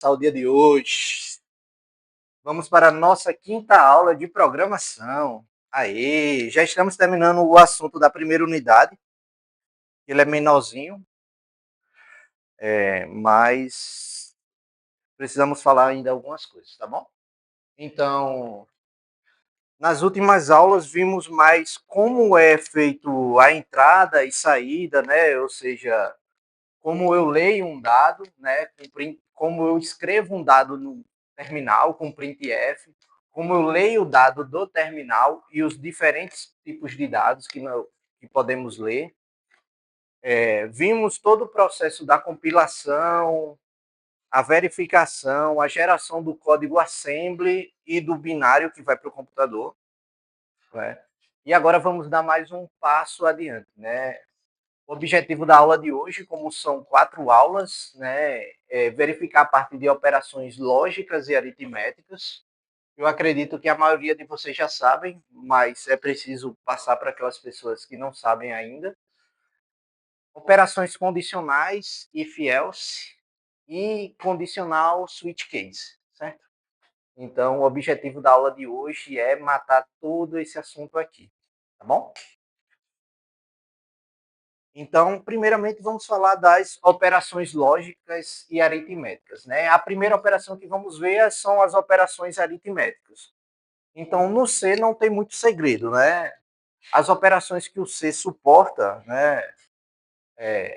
Ao dia de hoje. Vamos para a nossa quinta aula de programação. Aí, já estamos terminando o assunto da primeira unidade. Ele é menorzinho, mas precisamos falar ainda algumas coisas, tá bom? Então, nas últimas aulas vimos mais como é feito a entrada e saída, né? Ou seja, como eu leio um dado, né? Como eu escrevo um dado no terminal com printf, como eu leio o dado do terminal e os diferentes tipos de dados que podemos ler. Vimos todo o processo da compilação, a verificação, a geração do código assembly e do binário que vai para o computador. Né? E agora vamos dar mais um passo adiante, né? O objetivo da aula de hoje, como são 4 aulas, né, é verificar a parte de operações lógicas e aritméticas. Eu acredito que a maioria de vocês já sabem, mas é preciso passar para aquelas pessoas que não sabem ainda. Operações condicionais, if else, e condicional switch case, certo? Então, o objetivo da aula de hoje é matar todo esse assunto aqui, tá bom? Então, primeiramente, vamos falar das operações lógicas e aritméticas. Né? A primeira operação que vamos ver são as operações aritméticas. Então, no C não tem muito segredo. Né? As operações que o C suporta, né?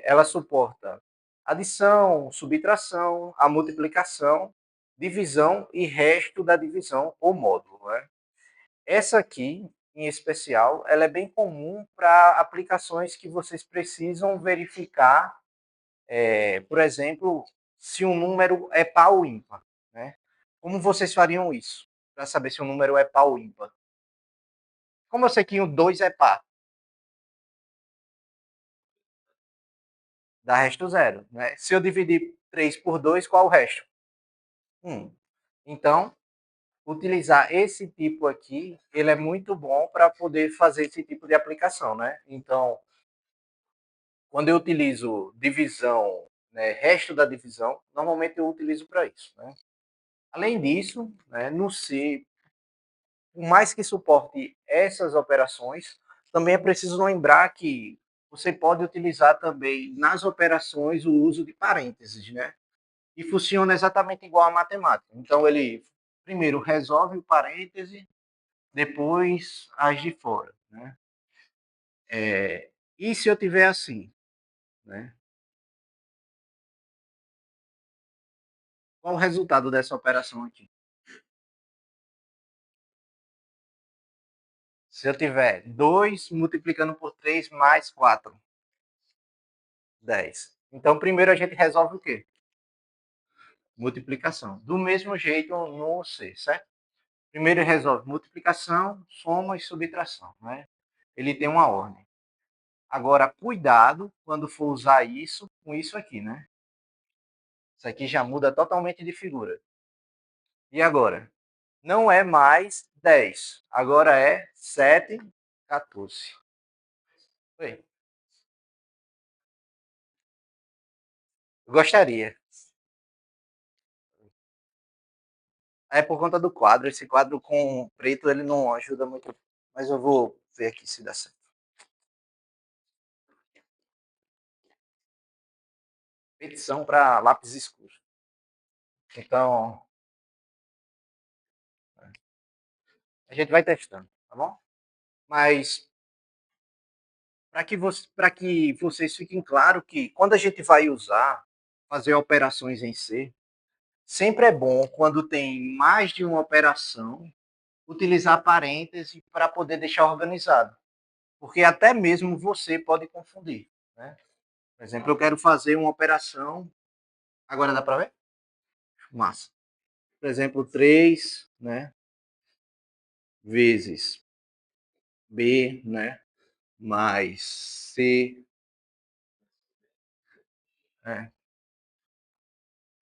Ela suporta adição, subtração, a multiplicação, divisão e resto da divisão ou módulo. Né? Essa aqui, em especial, ela é bem comum para aplicações que vocês precisam verificar, por exemplo, se um número é par ou ímpar. Né? Como vocês fariam isso para saber se um número é par ou ímpar? Como eu sei que o 2 é par? Dá resto zero. Né? Se eu dividir 3 por 2, qual é o resto? 1. Então, utilizar esse tipo aqui, ele é muito bom para poder fazer esse tipo de aplicação. Né? Então, quando eu utilizo divisão, né, resto da divisão, normalmente eu utilizo para isso. Né? Além disso, né, no C, por mais que suporte essas operações, também é preciso lembrar que você pode utilizar também nas operações o uso de parênteses, né? E funciona exatamente igual à matemática. Então ele primeiro resolve o parêntese, depois as de fora, né? E se eu tiver assim, né? Qual o resultado dessa operação aqui? Se eu tiver 2 multiplicando por 3 mais 4, 10. Então, primeiro a gente resolve o quê? Multiplicação. Do mesmo jeito no C, certo? Primeiro ele resolve multiplicação, soma e subtração. Né? Ele tem uma ordem. Agora, cuidado quando for usar isso com isso aqui. Né? Isso aqui já muda totalmente de figura. E agora? Não é mais 10. Agora é 7, 14. Oi. Eu gostaria. É por conta do quadro. Esse quadro com preto ele não ajuda muito. Mas eu vou ver aqui se dá certo. Petição para lápis escuro. Então, a gente vai testando, tá bom? Mas para que vocês fiquem claro que quando a gente vai usar, fazer operações em C, sempre é bom quando tem mais de uma operação, utilizar parêntese para poder deixar organizado. Porque até mesmo você pode confundir. Né? Por exemplo, eu quero fazer uma operação. Agora dá para ver? Massa. Por exemplo, 3, né? Vezes B, né? Mais C.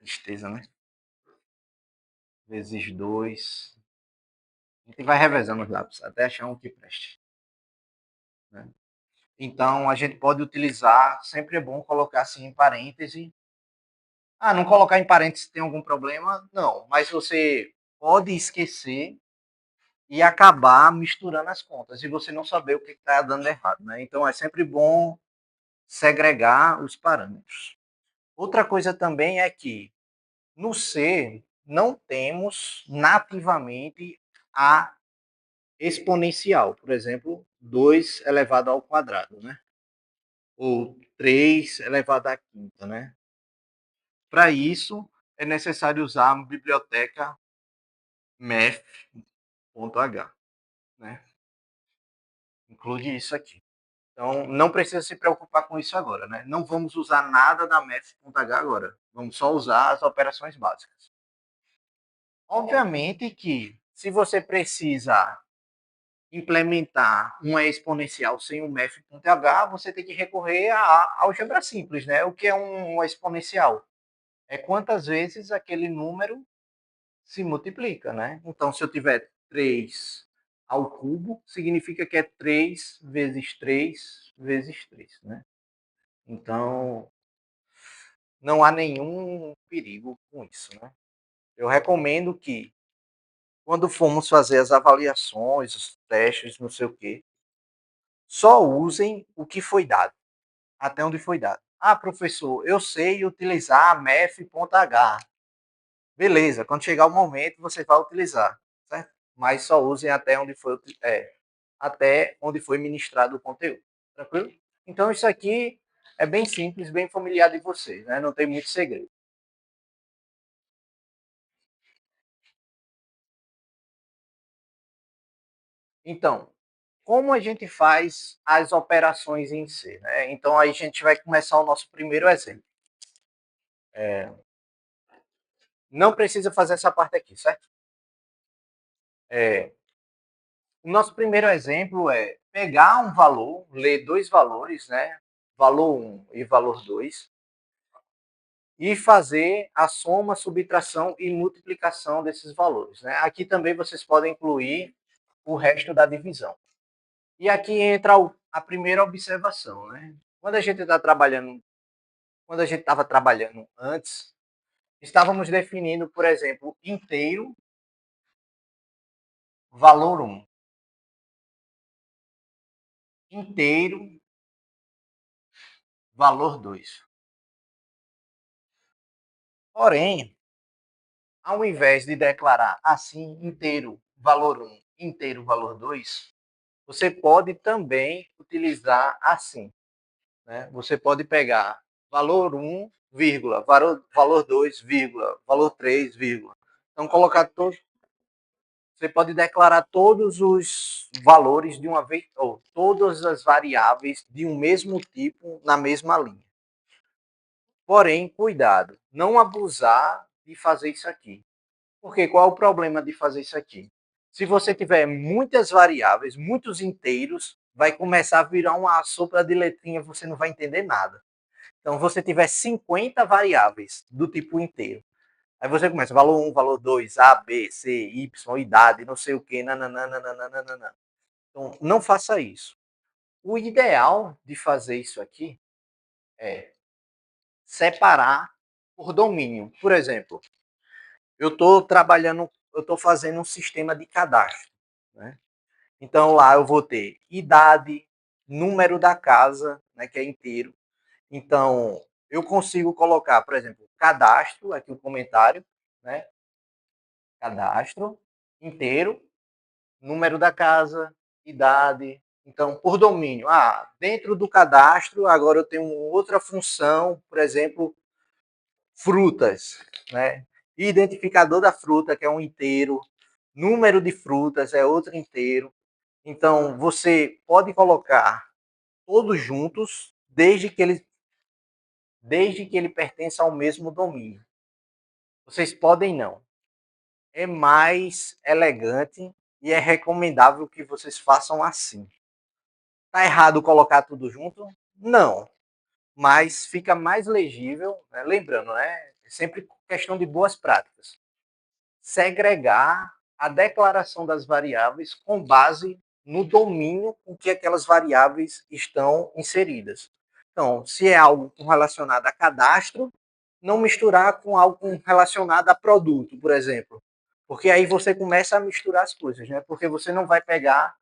Tristeza, né? Vezes 2. A gente vai revezando os lápis até achar um que preste. Né? Então, a gente pode utilizar, sempre é bom colocar assim em parêntese Ah, não colocar em parênteses tem algum problema? Não, mas você pode esquecer e acabar misturando as contas e você não saber o que está dando errado, né? Então é sempre bom segregar os parâmetros. Outra coisa também é que no C não temos nativamente a exponencial, por exemplo, 2 elevado ao quadrado, né? Ou 3 elevado à quinta, né? Para isso, é necessário usar a biblioteca math.h, né? Inclui isso aqui. Então, não precisa se preocupar com isso agora, né? Não vamos usar nada da math.h agora. Vamos só usar as operações básicas. Obviamente que, se você precisa implementar uma exponencial sem o math.h, você tem que recorrer à álgebra simples, né? O que é uma exponencial? É quantas vezes aquele número se multiplica, né? Então, se eu tiver 3 ao cubo, significa que é 3 vezes 3 vezes 3, né? Então, não há nenhum perigo com isso, né? Eu recomendo que, quando formos fazer as avaliações, os testes, não sei o quê, só usem o que foi dado, até onde foi dado. Ah, professor, eu sei utilizar math.h. Beleza, quando chegar o momento, você vai utilizar, certo? Mas só usem até onde foi ministrado o conteúdo. Tranquilo? Então, isso aqui é bem simples, bem familiar de vocês, né? Não tem muito segredo. Então, como a gente faz as operações em si, né? Então, aí a gente vai começar o nosso primeiro exemplo. Não precisa fazer essa parte aqui, certo? É, o nosso primeiro exemplo é pegar um valor, ler dois valores, né? Valor 1 e valor 2, e fazer a soma, subtração e multiplicação desses valores, né? Aqui também vocês podem incluir o resto da divisão. E aqui entra a primeira observação, né? Quando a gente está trabalhando, quando a gente estava trabalhando antes, estávamos definindo, por exemplo, inteiro, valor 1, inteiro, valor 2. Porém, ao invés de declarar assim, inteiro, valor 1, inteiro, valor 2, você pode também utilizar assim, né? Você pode pegar valor 1, vírgula, valor 2, vírgula, valor 3, vírgula. Então, colocar todos. Você pode declarar todos os valores de uma vez, ou todas as variáveis de um mesmo tipo na mesma linha. Porém, cuidado, não abusar de fazer isso aqui. Porque qual é o problema de fazer isso aqui? Se você tiver muitas variáveis, muitos inteiros, vai começar a virar uma sopa de letrinha, você não vai entender nada. Então, você tiver 50 variáveis do tipo inteiro. Aí você começa, valor 1, valor 2, A, B, C, Y, idade, não sei o que, nananana. Então, não faça isso. O ideal de fazer isso aqui é separar por domínio. Por exemplo, eu estou fazendo um sistema de cadastro, né? Então lá eu vou ter idade, número da casa, né, que é inteiro. Então eu consigo colocar, por exemplo, cadastro, aqui o comentário, né? Cadastro inteiro, número da casa, idade. Então, por domínio, dentro do cadastro, agora eu tenho outra função, por exemplo, frutas, né? Identificador da fruta, que é um inteiro, número de frutas é outro inteiro. Então, você pode colocar todos juntos, desde que ele pertença ao mesmo domínio. Vocês podem não. É mais elegante e é recomendável que vocês façam assim. Tá errado colocar tudo junto? Não. Mas fica mais legível, né? Lembrando, né? É sempre questão de boas práticas. Segregar a declaração das variáveis com base no domínio com que aquelas variáveis estão inseridas. Então, se é algo relacionado a cadastro, não misturar com algo relacionado a produto, por exemplo. Porque aí você começa a misturar as coisas, né? Porque você não vai pegar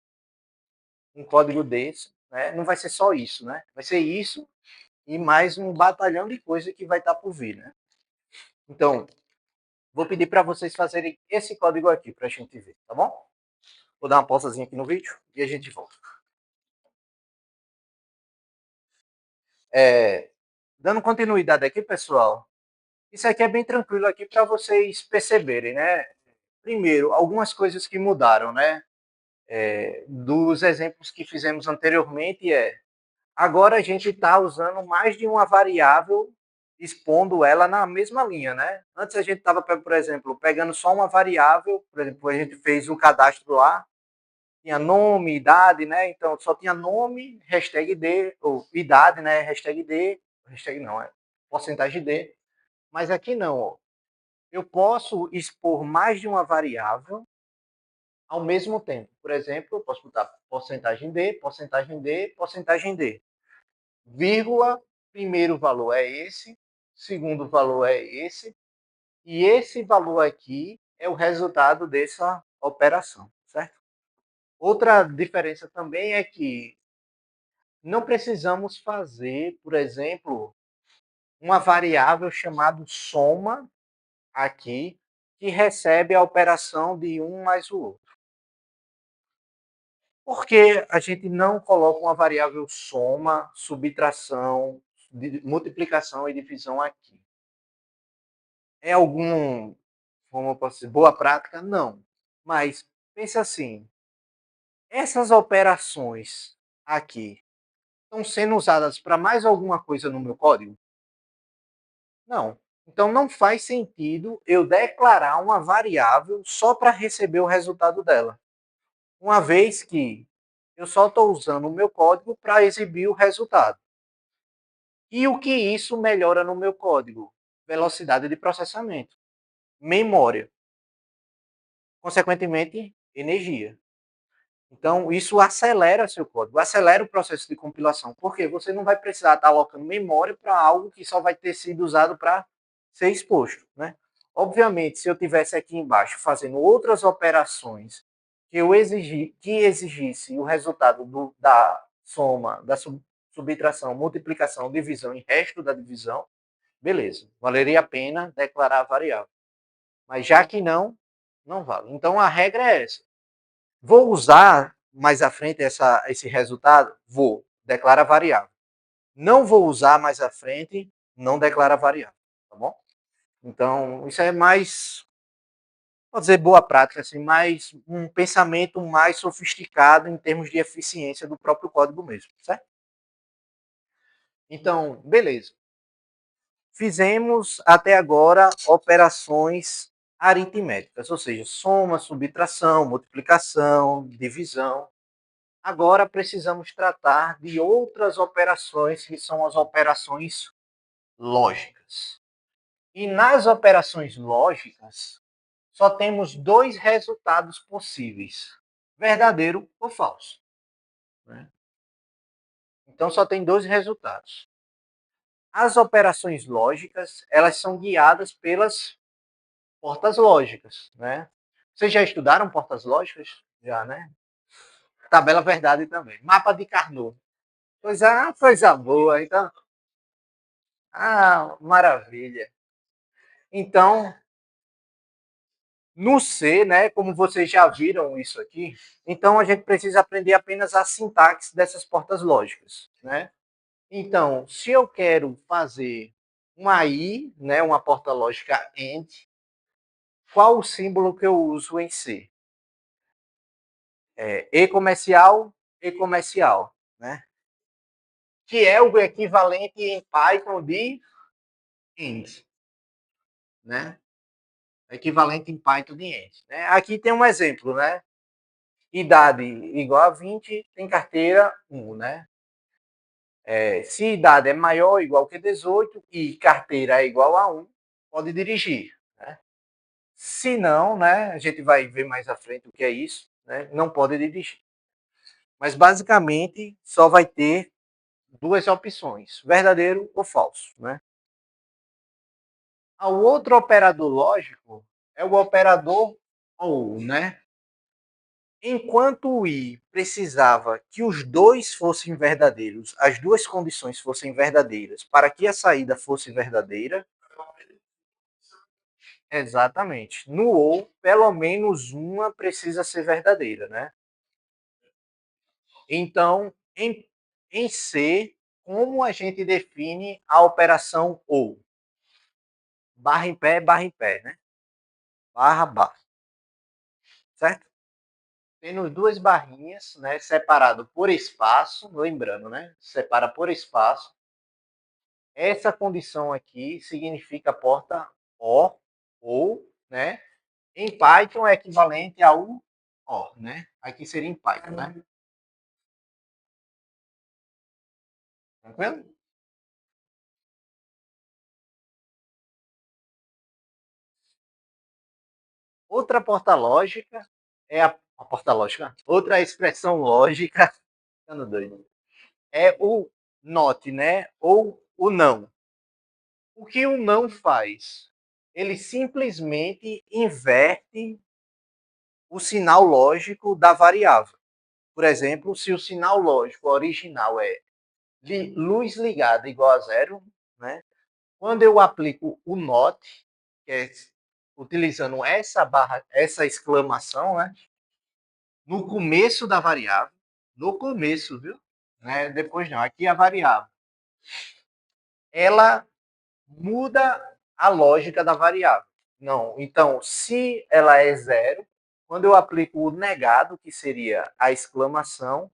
um código desse, né? Não vai ser só isso, né? Vai ser isso e mais um batalhão de coisa que vai estar por vir, né? Então, vou pedir para vocês fazerem esse código aqui para a gente ver, tá bom? Vou dar uma pausazinha aqui no vídeo e a gente volta. Dando continuidade aqui, pessoal, isso aqui é bem tranquilo aqui para vocês perceberem, né? Primeiro, algumas coisas que mudaram, né? Dos exemplos que fizemos anteriormente agora a gente está usando mais de uma variável expondo ela na mesma linha, né? Antes a gente estava, por exemplo, pegando só uma variável, por exemplo, a gente fez um cadastro lá, tinha nome, idade, né? Então só tinha nome, hashtag D, ou idade, né? Hashtag D, hashtag não, porcentagem D. Mas aqui não, ó. Eu posso expor mais de uma variável ao mesmo tempo. Por exemplo, eu posso botar porcentagem D, porcentagem D, porcentagem D. Vírgula, primeiro valor é esse, segundo valor é esse, e esse valor aqui é o resultado dessa operação, certo? Outra diferença também é que não precisamos fazer, por exemplo, uma variável chamada soma aqui, que recebe a operação de um mais o outro. Por que a gente não coloca uma variável soma, subtração, multiplicação e divisão aqui? É algum, como eu posso dizer, boa prática? Não. Mas pense assim, essas operações aqui estão sendo usadas para mais alguma coisa no meu código? Não. Então não faz sentido eu declarar uma variável só para receber o resultado dela. Uma vez que eu só estou usando o meu código para exibir o resultado. E o que isso melhora no meu código? Velocidade de processamento, memória, consequentemente, energia. Então, isso acelera seu código, acelera o processo de compilação, porque você não vai precisar estar alocando memória para algo que só vai ter sido usado para ser exposto, né? Obviamente, se eu tivesse aqui embaixo fazendo outras operações que exigisse o resultado da soma, da subtração, multiplicação, divisão e resto da divisão, beleza, valeria a pena declarar a variável. Mas já que não, não vale. Então a regra é essa. Vou usar mais à frente esse resultado? Vou. Declara variável. Não vou usar mais à frente, não declara variável. Tá bom? Então, isso é mais, pode dizer, boa prática, assim, mais um pensamento mais sofisticado em termos de eficiência do próprio código mesmo, certo? Então, beleza. Fizemos até agora operações aritméticas, ou seja, soma, subtração, multiplicação, divisão. Agora precisamos tratar de outras operações, que são as operações lógicas. E nas operações lógicas, só temos dois resultados possíveis: verdadeiro ou falso. Né? Então só tem dois resultados. As operações lógicas, elas são guiadas pelas portas lógicas, né? Vocês já estudaram portas lógicas? Já, né? Tabela verdade também. Mapa de Carnot. Coisa boa. Então, maravilha. Então, no C, né, como vocês já viram isso aqui, então a gente precisa aprender apenas a sintaxe dessas portas lógicas, né? Então, se eu quero fazer uma I, né, uma porta lógica AND, qual o símbolo que eu uso em C? E comercial, né? Que é o equivalente em Python de AND, né? Equivalente em Python de AND. Né? Aqui tem um exemplo, né? Idade igual a 20, tem carteira 1, né? Se idade é maior ou igual que 18 e carteira é igual a 1, pode dirigir. Né? Se não, né, a gente vai ver mais à frente o que é isso, né, não pode dirigir. Mas basicamente só vai ter duas opções, verdadeiro ou falso. Né? O outro operador lógico é o operador OR, né? Enquanto o I precisava que os dois fossem verdadeiros, as duas condições fossem verdadeiras, para que a saída fosse verdadeira, exatamente. No OR, pelo menos uma precisa ser verdadeira, né? Então, em C, como a gente define a operação OR? Barra em pé, né? Barra, barra. Certo? Tendo duas barrinhas, né? Separado por espaço, lembrando, né? Separa por espaço. Essa condição aqui significa porta OR, ou, né? Em Python é equivalente ao OR, né? Aqui seria em Python, né? Tranquilo? Outra porta lógica é a porta lógica. Outra expressão lógica, ficando doido, é o not, né? Ou o não. O que o não faz? Ele simplesmente inverte o sinal lógico da variável. Por exemplo, se o sinal lógico original é luz ligada igual a zero, né? Quando eu aplico o not, que é utilizando essa barra, essa exclamação, né? No começo da variável, no começo, viu? Né? Depois não, aqui a variável. Ela muda a lógica da variável. Não, então, se ela é zero, quando eu aplico o negado, que seria a exclamação,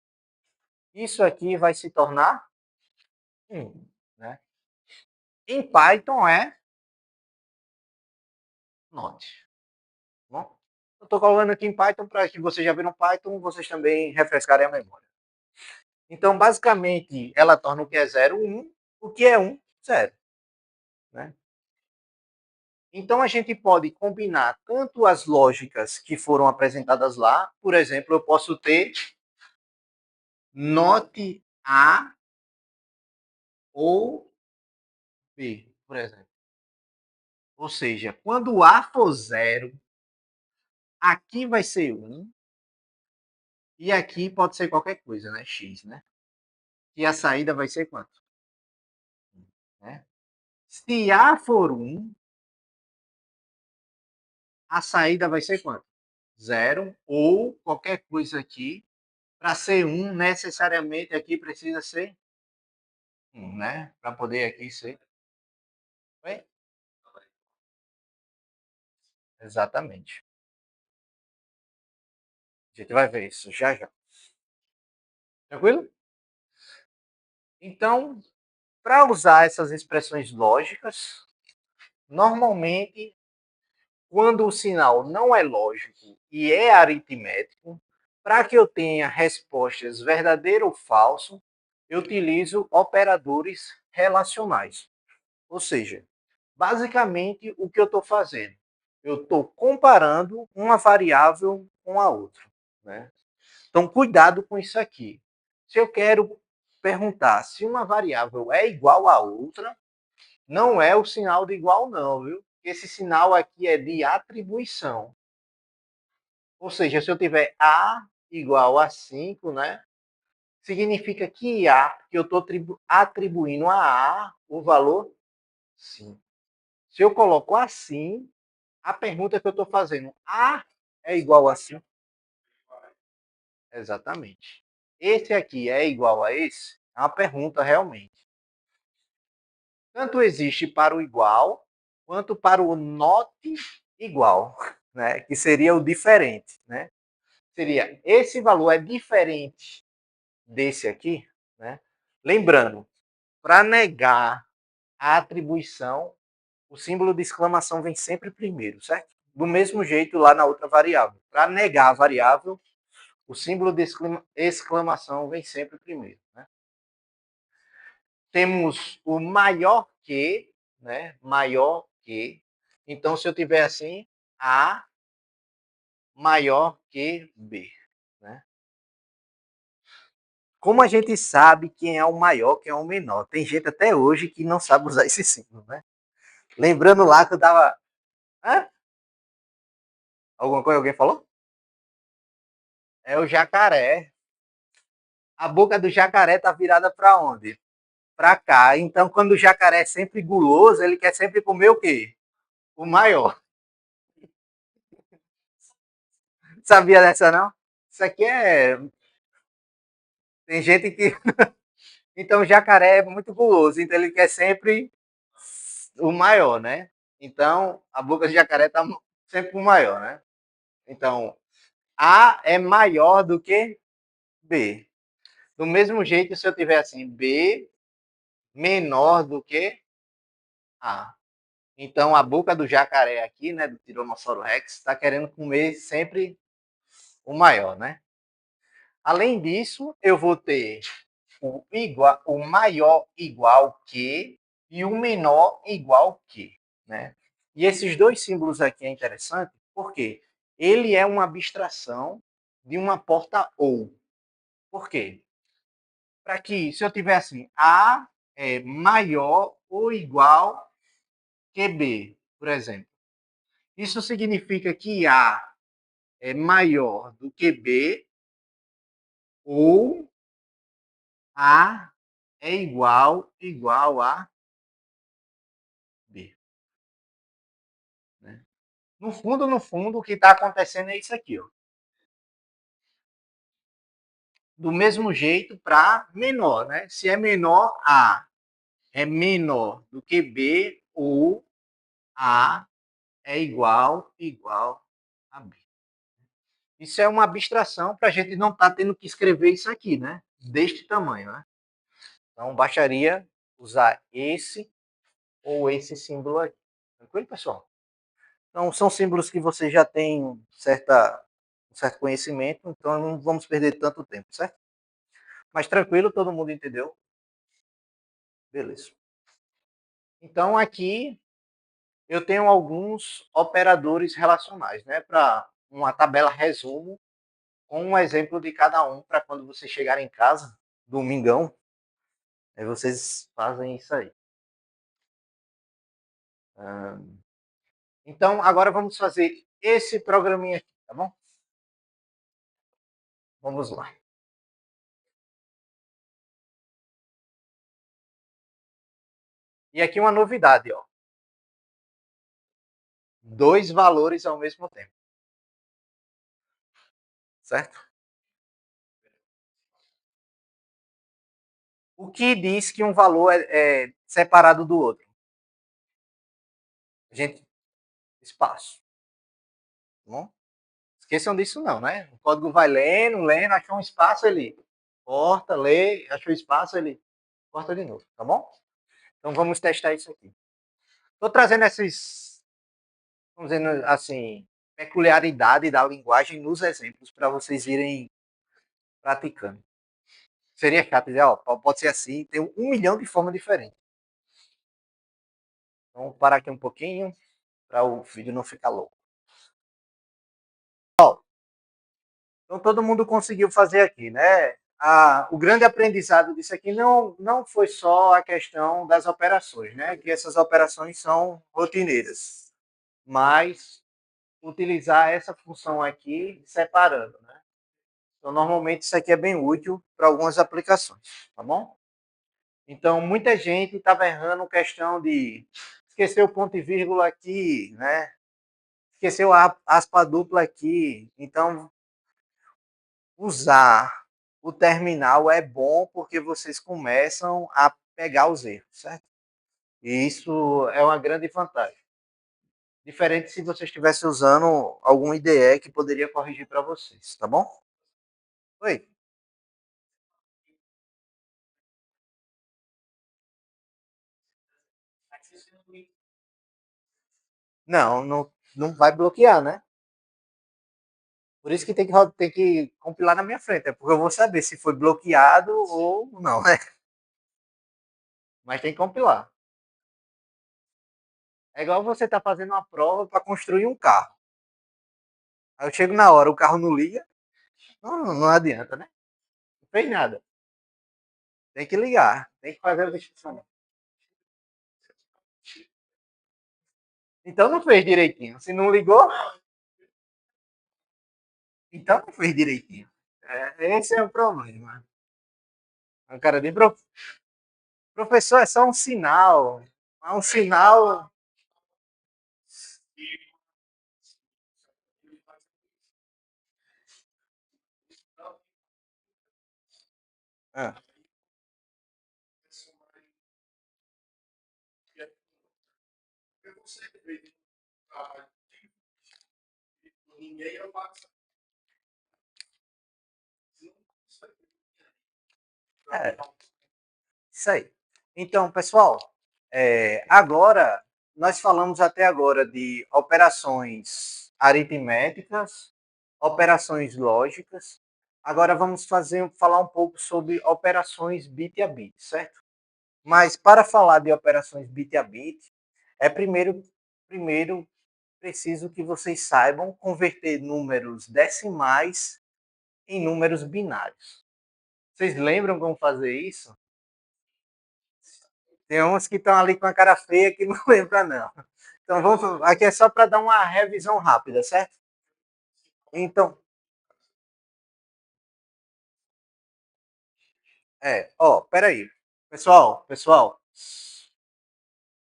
isso aqui vai se tornar 1. Né? Em Python é not. Bom, eu estou colocando aqui em Python para que vocês já viram Python, vocês também refrescarem a memória. Então, basicamente, ela torna o que é 0, 1, o que é 1, 0. Né? Então, a gente pode combinar tanto as lógicas que foram apresentadas lá, por exemplo, eu posso ter not A ou B, por exemplo. Ou seja, quando A for 0, aqui vai ser 1, e aqui pode ser qualquer coisa, né? X, né? E a saída vai ser quanto? Né? Se A for 1, a saída vai ser quanto? 0 ou qualquer coisa aqui. Para ser 1, necessariamente aqui precisa ser 1, né? Para poder aqui ser. Oi? Exatamente. A gente vai ver isso já já. Tranquilo? Então, para usar essas expressões lógicas, normalmente, quando o sinal não é lógico e é aritmético, para que eu tenha respostas verdadeiro ou falso, eu utilizo operadores relacionais. Ou seja, basicamente o que eu estou fazendo? Eu estou comparando uma variável com a outra. Né? Então, cuidado com isso aqui. Se eu quero perguntar se uma variável é igual a outra, não é o sinal de igual, não, viu? Esse sinal aqui é de atribuição. Ou seja, se eu tiver A igual a 5, né? Significa que que eu estou atribuindo a A o valor 5. Se eu coloco assim, a pergunta que eu estou fazendo, A é igual a 5? Exatamente. Esse aqui é igual a esse? É uma pergunta realmente. Tanto existe para o igual, quanto para o not igual, né? Que seria o diferente. Né? Seria, esse valor é diferente desse aqui? Né? Lembrando, para negar a atribuição, o símbolo de exclamação vem sempre primeiro, certo? Do mesmo jeito lá na outra variável. Para negar a variável, o símbolo de exclamação vem sempre primeiro. Né? Temos o maior que, né? Maior que. Então, se eu tiver assim, A maior que B. Né? Como a gente sabe quem é o maior, quem é o menor? Tem gente até hoje que não sabe usar esse símbolo. Né? Lembrando lá que eu tava. Hã? Alguma coisa alguém falou? É o jacaré. A boca do jacaré tá virada para onde? Para cá. Então, quando o jacaré é sempre guloso, ele quer sempre comer o quê? O maior. Sabia dessa não? Isso aqui é. Tem gente que. Então, o jacaré é muito guloso, então ele quer sempre o maior, né? Então, a boca do jacaré tá sempre o maior, né? Então, A é maior do que B. Do mesmo jeito, se eu tiver assim, B menor do que A. Então, a boca do jacaré aqui, né, do Tiranossauro Rex, está querendo comer sempre o maior, né? Além disso, eu vou ter o maior igual que e o menor igual que, né? E esses dois símbolos aqui é interessante porque ele é uma abstração de uma porta ou. Por quê? Para que, se eu tiver assim, A é maior ou igual que B, por exemplo. Isso significa que A é maior do que B ou A é igual a B. Né? No fundo, o que está acontecendo é isso aqui. Ó. Do mesmo jeito para menor. Né? Se é menor, A é menor do que B ou A é igual a B. Isso é uma abstração para a gente não estar tá tendo que escrever isso aqui, né? Deste tamanho, né? Então, bastaria usar esse ou esse símbolo aqui. Tranquilo, pessoal? Então, são símbolos que você já tem um certo conhecimento, então não vamos perder tanto tempo, certo? Mas tranquilo, todo mundo entendeu? Beleza. Então, aqui eu tenho alguns operadores relacionais, né? Para uma tabela resumo com um exemplo de cada um para quando você chegar em casa, domingão, aí vocês fazem isso aí. Então, agora vamos fazer esse programinha aqui, tá bom? Vamos lá. E aqui uma novidade, ó. Dois valores ao mesmo tempo. Certo? O que diz que um valor é separado do outro? Gente, espaço. Tá bom? Esqueçam disso não, né? O código vai lendo, achou um espaço, ele corta, lê, achou espaço, ele corta de novo, tá bom? Então vamos testar isso aqui. Estou trazendo essas, vamos dizer assim, peculiaridade da linguagem nos exemplos para vocês irem praticando. Seria chato dizer, ó, pode ser assim, tem 1 milhão de formas diferentes. Então, vamos parar aqui um pouquinho para o vídeo não ficar louco. Ó, então, todo mundo conseguiu fazer aqui, né? O grande aprendizado disso aqui não foi só a questão das operações, né? Que essas operações são rotineiras, mas utilizar essa função aqui separando, né? Então, normalmente isso aqui é bem útil para algumas aplicações, tá bom? Então, muita gente estava errando questão de esquecer o ponto e vírgula aqui, né? Esqueceu a aspa dupla aqui. Então, usar o terminal é bom porque vocês começam a pegar os erros, certo? E isso é uma grande vantagem. Diferente se você estivesse usando algum IDE que poderia corrigir para vocês, tá bom? Oi? Não vai bloquear, né? Por isso que tem que compilar na minha frente, é porque eu vou saber se foi bloqueado ou não, né? Mas tem que compilar. É igual você tá fazendo uma prova para construir um carro. Aí eu chego na hora, o carro não liga, não adianta, né? Não fez nada. Tem que ligar, tem que fazer a distinção. Então não fez direitinho. Se não ligou, então não fez direitinho. Esse é o problema. O cara de professor é só um sinal. É um sinal. Ah, é, isso aí. Então, pessoal, agora nós falamos até agora de operações aritméticas, operações lógicas. Agora vamos falar um pouco sobre operações bit a bit, certo? Mas para falar de operações bit a bit, é primeiro preciso que vocês saibam converter números decimais em números binários. Vocês lembram como fazer isso? Tem uns que estão ali com a cara feia que não lembra não. Então vamos, aqui é só para dar uma revisão rápida, certo? Então, peraí. Pessoal,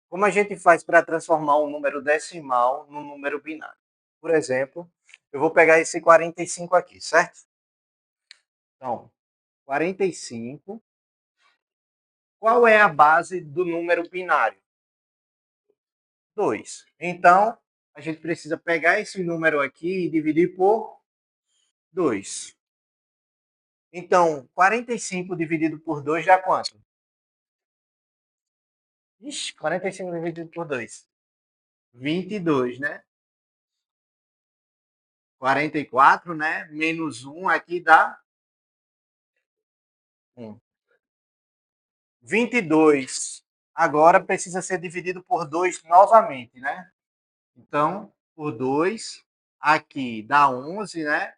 como a gente faz para transformar um número decimal num número binário? Por exemplo, eu vou pegar esse 45 aqui, certo? Então, 45. Qual é a base do número binário? 2. Então, a gente precisa pegar esse número aqui e dividir por 2. Então, 45 dividido por 2 dá quanto? Ixi, 45 dividido por 2. 22, né? 44, né? Menos 1 aqui dá 1. 22. Agora precisa ser dividido por 2 novamente, né? Então, por 2, aqui dá 11, né?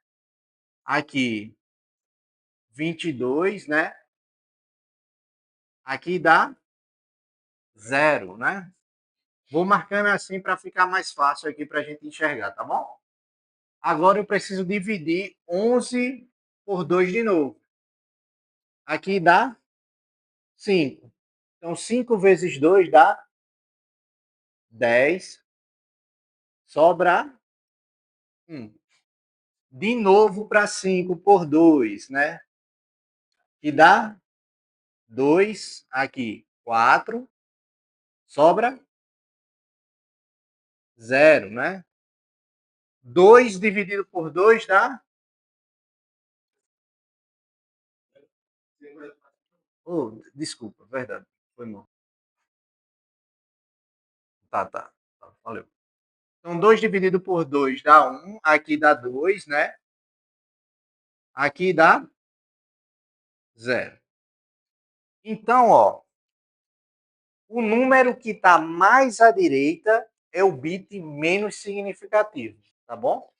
Aqui 22, né? Aqui dá 0, né? Vou marcando assim para ficar mais fácil aqui para a gente enxergar, tá bom? Agora eu preciso dividir 11 por 2 de novo. Aqui dá 5. Então, 5 vezes 2 dá 10. Sobra 1. De novo para 5 por 2, né? Que dá 2. Aqui, 4. Sobra 0, né? 2 dividido por 2 dá. Oh, desculpa, verdade. Foi mal. Tá, valeu. Então, 2 dividido por 2 dá 1. Aqui dá 2, né? Aqui dá 0. Então, ó, o número que está mais à direita é o bit menos significativo, tá bom?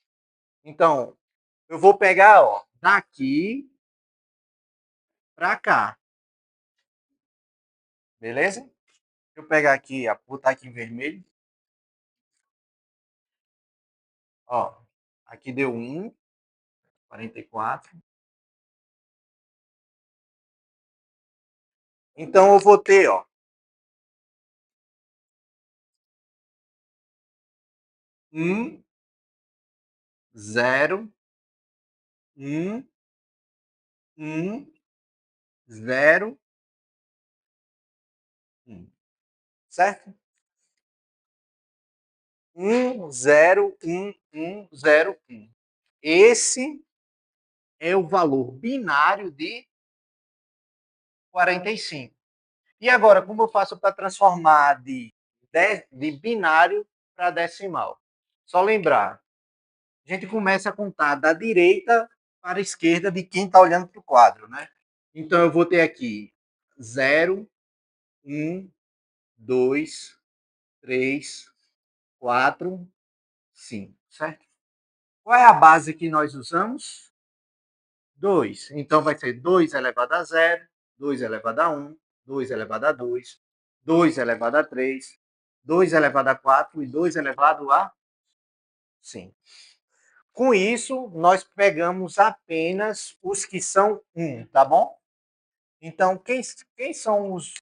Então, eu vou pegar, ó, daqui para cá, beleza? Deixa eu pegar aqui, botar aqui em vermelho. Ó, aqui deu 1, 44. Então, eu vou ter, ó, 1, 0, 1, 1, 0, 1. Certo? 1, 0, 1, 1, 0, 1. Esse é o valor binário de 45. E agora, como eu faço para transformar de binário para decimal? Só lembrar, a gente começa a contar da direita para a esquerda de quem está olhando para o quadro, né? Então, eu vou ter aqui 0, 1, 2, 3, 4, 5, certo? Qual é a base que nós usamos? 2. Então, vai ser 2 elevado a 0, 2 elevado a 1, 2 elevado a 2, 2 elevado a 3, 2 elevado a 4 e 2 elevado a 5. Com isso, nós pegamos apenas os que são 1, tá bom? Então, quem são os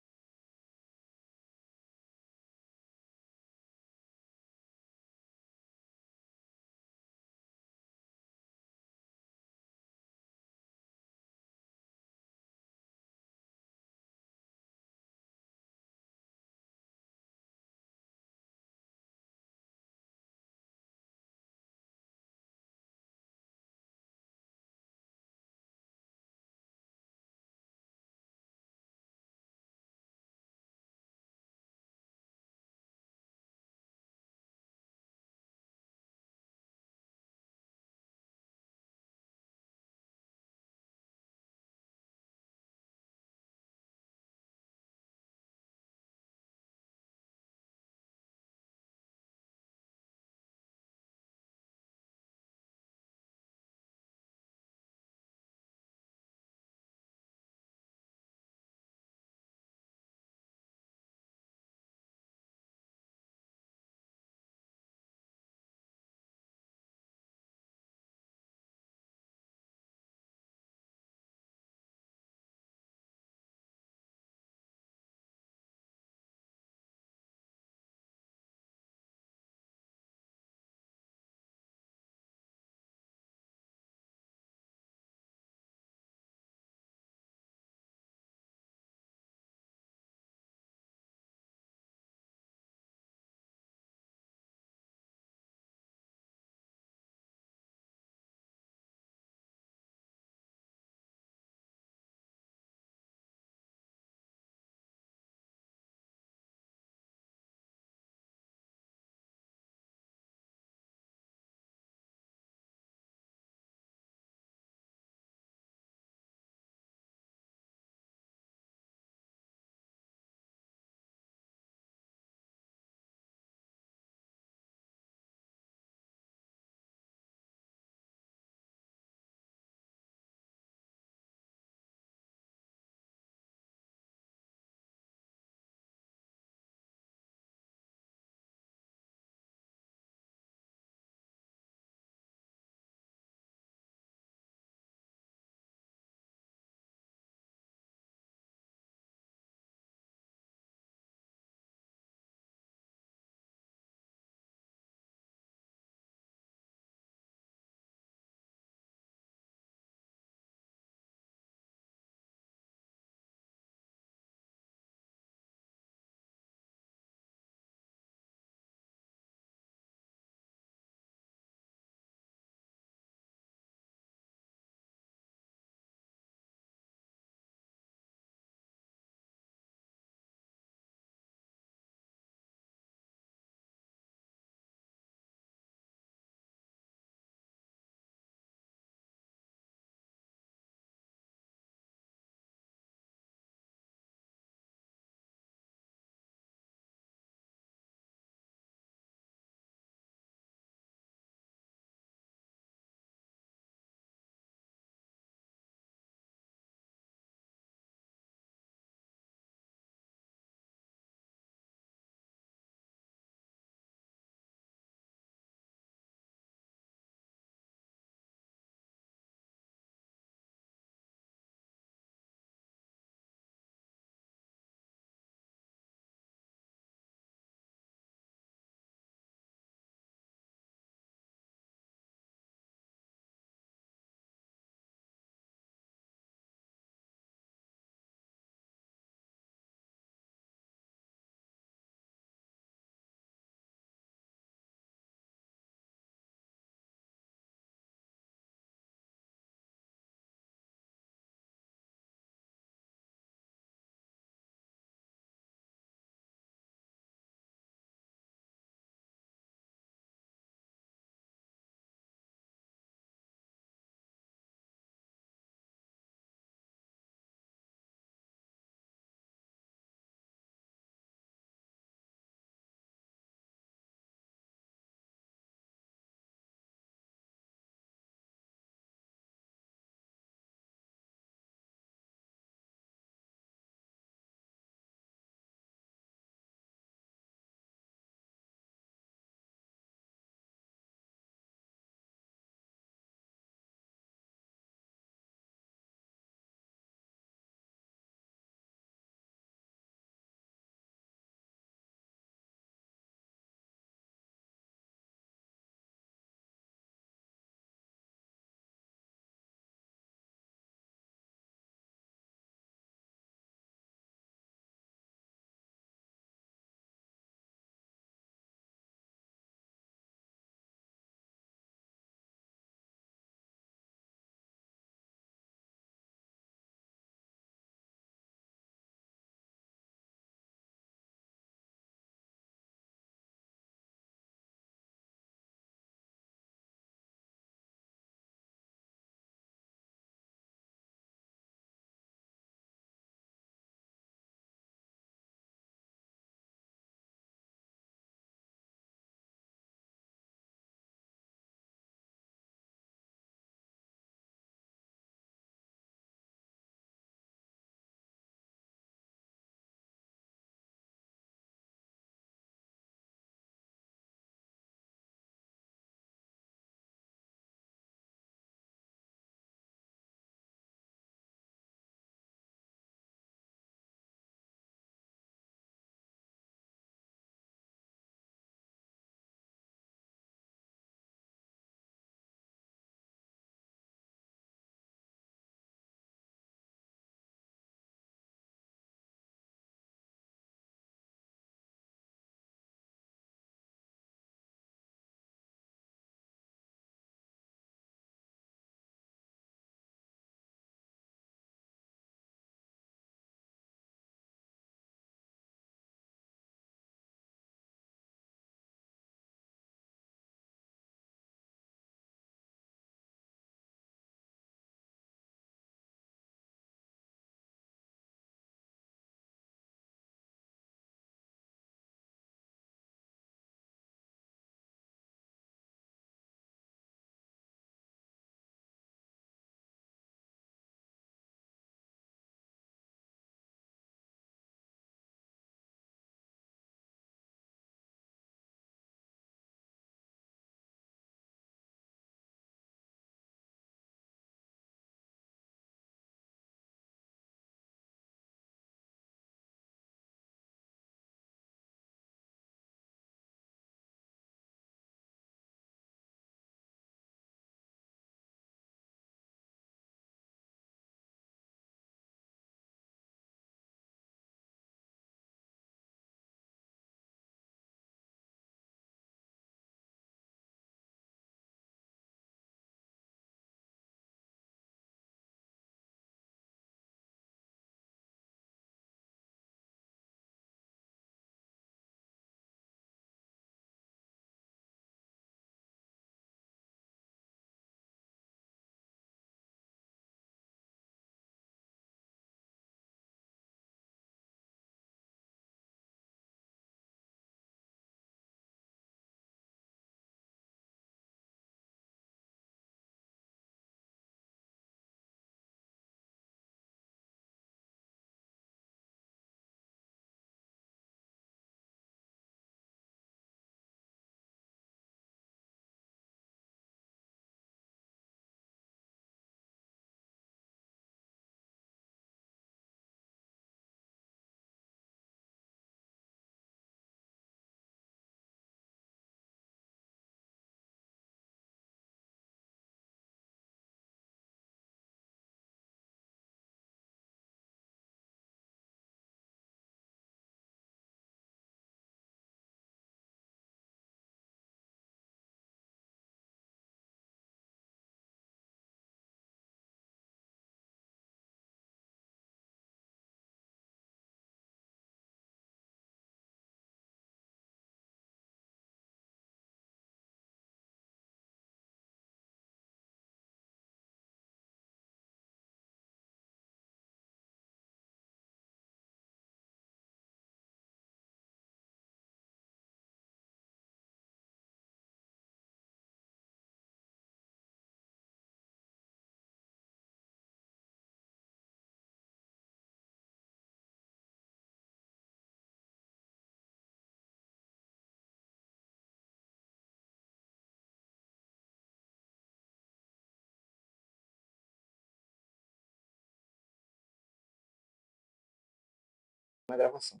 na gravação.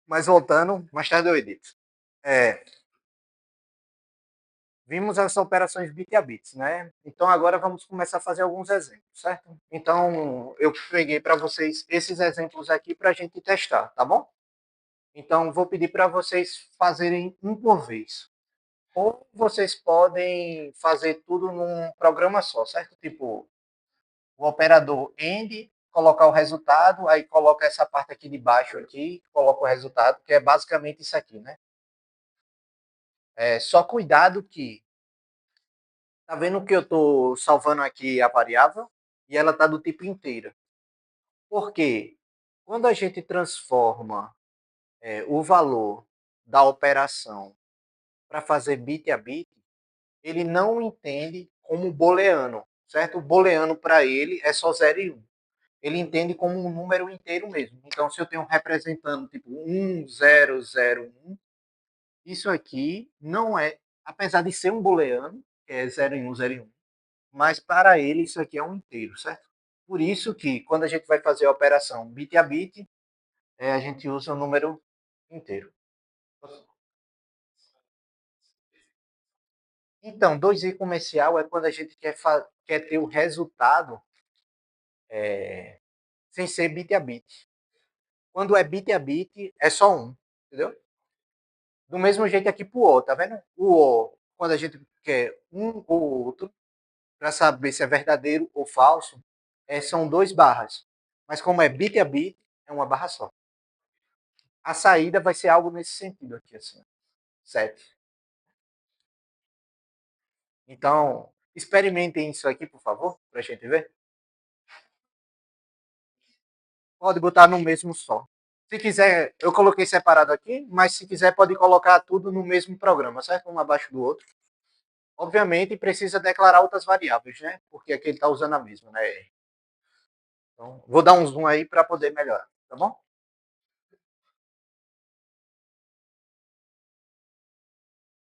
Mas voltando, mais tarde eu edito. Vimos as operações bit a bits, né? Então agora vamos começar a fazer alguns exemplos, certo? Então eu peguei para vocês esses exemplos aqui para a gente testar, tá bom? Então vou pedir para vocês fazerem um por vez. Ou vocês podem fazer tudo num programa só, certo? Tipo, o operador AND, colocar o resultado, aí coloca essa parte aqui de baixo aqui, coloca o resultado, que é basicamente isso aqui, né? Só cuidado que tá vendo que eu estou salvando aqui a variável e ela está do tipo inteira. Por quê? Quando a gente transforma o valor da operação para fazer bit a bit, ele não entende como booleano, certo? O booleano para ele é só 0 e 1. Ele entende como um número inteiro mesmo. Então, se eu tenho representando tipo 1, 0, 0, 1, isso aqui não é, apesar de ser um booleano, que é 0 e 1, 0 e 1, mas para ele isso aqui é um inteiro, certo? Por isso que quando a gente vai fazer a operação bit a bit, a gente usa o número inteiro. Então, 2i comercial é quando a gente quer ter o resultado sem ser bit a bit. Quando é bit a bit, é só um, entendeu? Do mesmo jeito aqui pro O, tá vendo? O O, quando a gente quer um ou outro, para saber se é verdadeiro ou falso, são 2 barras. Mas como é bit a bit, é uma barra só. A saída vai ser algo nesse sentido aqui, assim. 7. Então, experimentem isso aqui, por favor, para a gente ver. Pode botar no mesmo só. Se quiser, eu coloquei separado aqui, mas se quiser pode colocar tudo no mesmo programa, certo? Um abaixo do outro. Obviamente precisa declarar outras variáveis, né? Porque aqui ele está usando a mesma, né? Então, vou dar um zoom aí para poder melhorar, tá bom?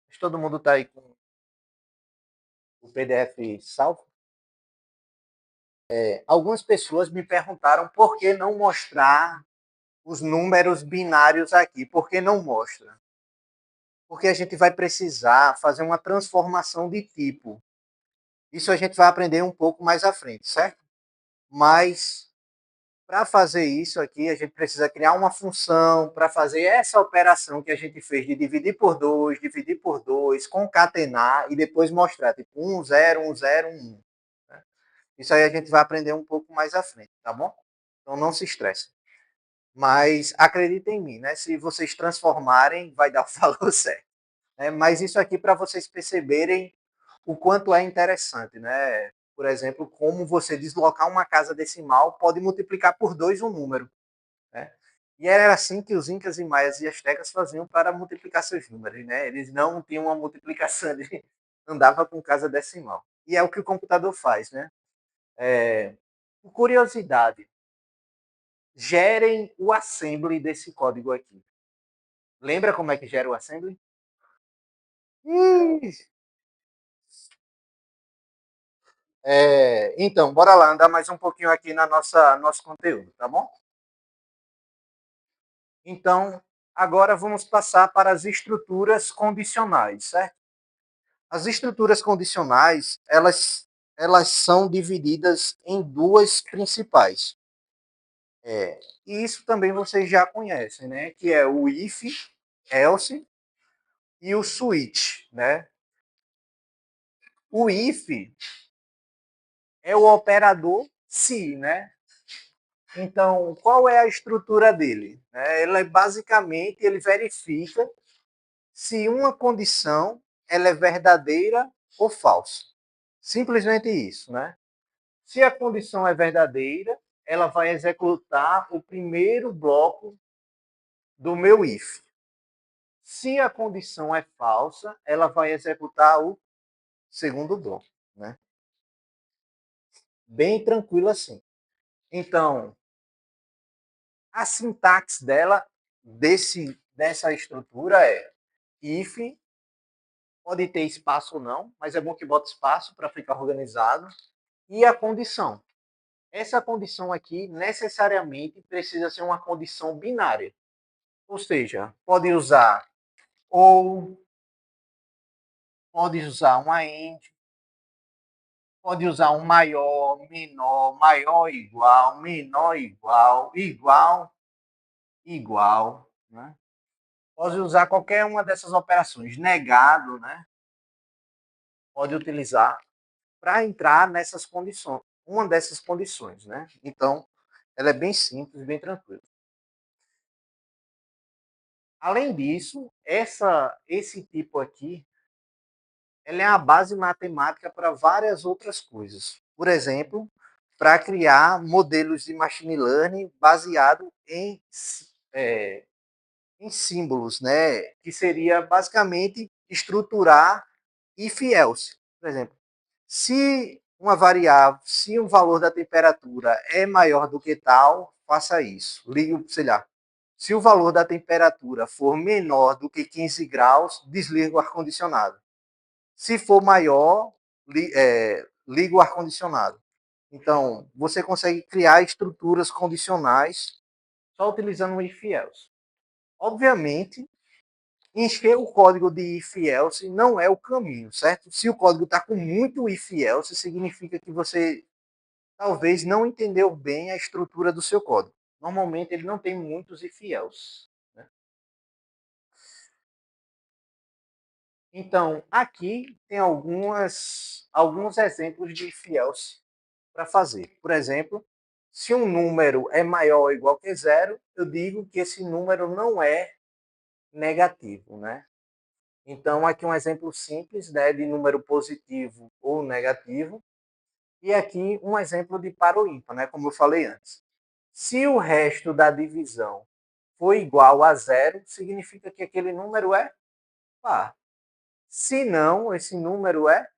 Mas todo mundo está aí com o PDF salvo. Algumas pessoas me perguntaram por que não mostrar os números binários aqui. Por que não mostra? Porque a gente vai precisar fazer uma transformação de tipo. Isso a gente vai aprender um pouco mais à frente, certo? Mas para fazer isso aqui, a gente precisa criar uma função para fazer essa operação que a gente fez de dividir por dois, concatenar e depois mostrar, tipo 1, 0, 1, 0, 1. Né? Isso aí a gente vai aprender um pouco mais à frente, tá bom? Então não se estresse. Mas acreditem em mim, né? Se vocês transformarem, vai dar o valor certo. Né? Mas isso aqui para vocês perceberem o quanto é interessante, né? Por exemplo, como você deslocar uma casa decimal pode multiplicar por 2 um número. Né? E era assim que os incas e maias e astecas faziam para multiplicar seus números. Né? Eles não tinham uma multiplicação, de andava com casa decimal. E é o que o computador faz. Né? Por curiosidade, gerem o assembly desse código aqui. Lembra como é que gera o assembly? Então, bora lá andar mais um pouquinho aqui na nosso conteúdo, tá bom? Então, agora vamos passar para as estruturas condicionais, certo? As estruturas condicionais, elas são divididas em duas principais. E isso também vocês já conhecem, né? Que é o if, else e o switch, né? O if é o operador se, né? Então, qual é a estrutura dele? Ele é basicamente, ele verifica se uma condição ela é verdadeira ou falsa. Simplesmente isso, né? Se a condição é verdadeira, ela vai executar o primeiro bloco do meu if. Se a condição é falsa, ela vai executar o segundo bloco, né? Bem tranquilo assim. Então, a sintaxe dela dessa estrutura é if, pode ter espaço ou não, mas é bom que bota espaço para ficar organizado, e a condição. essa condição aqui necessariamente precisa ser uma condição binária. Ou seja, pode usar ou, pode usar uma AND, pode usar um maior, menor, maior igual, menor igual, igual, igual, né? Pode usar qualquer uma dessas operações. Negado, né? Pode utilizar para entrar nessas condições, uma dessas condições, né? Então, ela é bem simples, bem tranquila. Além disso, esse tipo aqui, ela é a base matemática para várias outras coisas. Por exemplo, para criar modelos de machine learning baseado é, em símbolos, né? Que seria basicamente estruturar if-else. Por exemplo, se uma variável, se o valor da temperatura é maior do que tal, faça isso. Ligue, sei lá, se o valor da temperatura for menor do que 15 graus, desliga o ar-condicionado. Se for maior, liga o ar-condicionado. Então, você consegue criar estruturas condicionais só utilizando o if-else. Obviamente, encher o código de if-else não é o caminho, certo? Se o código está com muito if-else, significa que você talvez não entendeu bem a estrutura do seu código. Normalmente ele não tem muitos if-else. Né? Então, aqui tem alguns exemplos de if-else para fazer. Por exemplo, se um número é maior ou igual que zero, eu digo que esse número não é negativo, né? Então, aqui um exemplo simples, né, de número positivo ou negativo. E aqui um exemplo de par ou ímpar, né, como eu falei antes. Se o resto da divisão for igual a zero, significa que aquele número é par. Se não, esse número é